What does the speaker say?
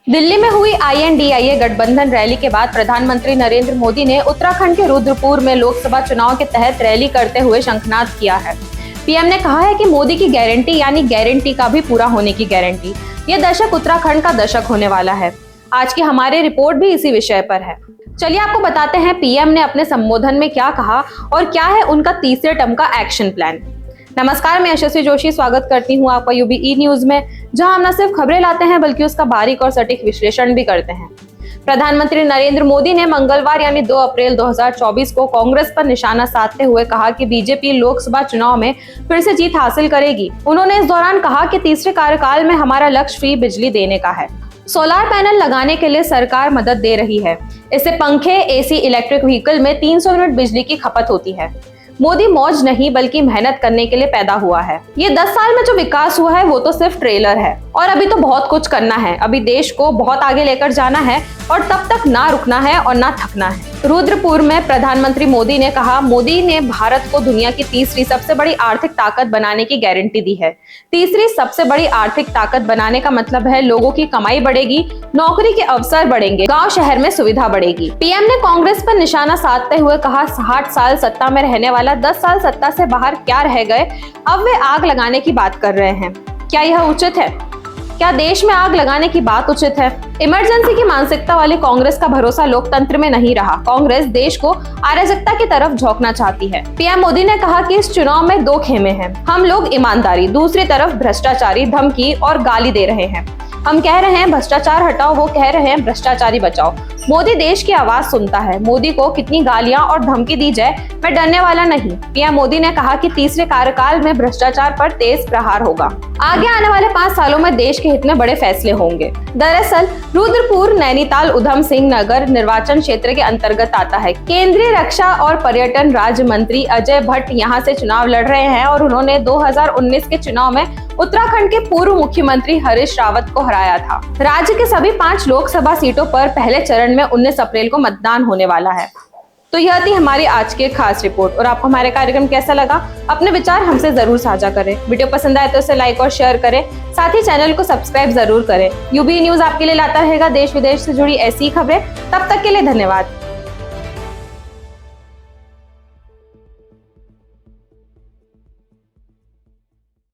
दिल्ली में हुई INDIA गठबंधन रैली के बाद प्रधानमंत्री नरेंद्र मोदी ने उत्तराखंड के रुद्रपुर में लोकसभा चुनाव के तहत रैली करते हुए शंखनाद किया है। पीएम ने कहा है कि मोदी की गारंटी यानी गारंटी का भी पूरा होने की गारंटी। ये दशक उत्तराखंड का दशक होने वाला है। आज की हमारी रिपोर्ट भी इसी विषय पर है। चलिए आपको बताते हैं पीएम ने अपने संबोधन में क्या कहा और क्या है उनका तीसरे टर्म का एक्शन प्लान। नमस्कार, मैं यशस्वी जोशी स्वागत करती हूँ आपका UBE न्यूज में, जहां हम न सिर्फ खबरें लाते हैं बल्कि उसका बारीक और सटीक विश्लेषण भी करते हैं। प्रधानमंत्री नरेंद्र मोदी ने मंगलवार यानी 2 अप्रैल 2024 को कांग्रेस पर निशाना साधते हुए कहा कि बीजेपी लोकसभा चुनाव में फिर से जीत हासिल करेगी। उन्होंने इस दौरान कहा कि तीसरे कार्यकाल में हमारा लक्ष्य फ्री बिजली देने का है। सोलर पैनल लगाने के लिए सरकार मदद दे रही है। इससे पंखे, AC, इलेक्ट्रिक व्हीकल में 300 यूनिट बिजली की खपत होती है। मोदी मौज नहीं बल्कि मेहनत करने के लिए पैदा हुआ है। ये 10 साल में जो विकास हुआ है वो तो सिर्फ ट्रेलर है और अभी तो बहुत कुछ करना है। अभी देश को बहुत आगे लेकर जाना है और तब तक ना रुकना है और ना थकना है। रुद्रपुर में प्रधानमंत्री मोदी ने कहा, मोदी ने भारत को दुनिया की तीसरी सबसे बड़ी आर्थिक ताकत बनाने की गारंटी दी है। तीसरी सबसे बड़ी आर्थिक ताकत बनाने का मतलब है लोगों की कमाई बढ़ेगी, नौकरी के अवसर बढ़ेंगे, गांव शहर में सुविधा बढ़ेगी। पीएम ने कांग्रेस पर निशाना साधते हुए कहा, 60 साल सत्ता में रहने वाला 10 साल सत्ता से बाहर क्या रह गए, अब वे आग लगाने की बात कर रहे हैं। क्या यह उचित है? क्या देश में आग लगाने की बात उचित है? इमरजेंसी की मानसिकता वाली कांग्रेस का भरोसा लोकतंत्र में नहीं रहा। कांग्रेस देश को अराजकता की तरफ झोंकना चाहती है। पीएम मोदी ने कहा कि इस चुनाव में 2 खेमे हैं। हम लोग ईमानदारी, दूसरी तरफ भ्रष्टाचारी, धमकी और गाली दे रहे हैं। हम कह रहे हैं भ्रष्टाचार हटाओ, वो कह रहे हैं भ्रष्टाचारी बचाओ। मोदी देश की आवाज सुनता है। मोदी को कितनी गालियां और धमकी दी जाए, मैं डरने वाला नहीं। पीएम मोदी ने कहा कि तीसरे कार्यकाल में भ्रष्टाचार पर तेज प्रहार होगा। आगे आने वाले 5 सालों में देश के हित में बड़े फैसले होंगे। दरअसल रुद्रपुर नैनीताल उधम सिंह नगर निर्वाचन क्षेत्र के अंतर्गत आता है। केंद्रीय रक्षा और पर्यटन राज्य मंत्री अजय भट्ट यहाँ से चुनाव लड़ रहे हैं और उन्होंने 2019 के चुनाव में उत्तराखंड के पूर्व मुख्यमंत्री हरीश रावत को हराया था। राज्य के सभी 5 लोकसभा सीटों पर पहले चरण में 19 अप्रैल को मतदान होने वाला है। तो यह थी हमारी आज की खास रिपोर्ट और आपको हमारे कार्यक्रम कैसा लगा, अपने विचार हमसे जरूर साझा करें। वीडियो पसंद आए तो इसे लाइक और शेयर करें, साथ ही चैनल को सब्सक्राइब जरूर करें। UBE न्यूज आपके लिए लाता रहेगा देश विदेश से जुड़ी ऐसी खबरें। तब तक के लिए धन्यवाद।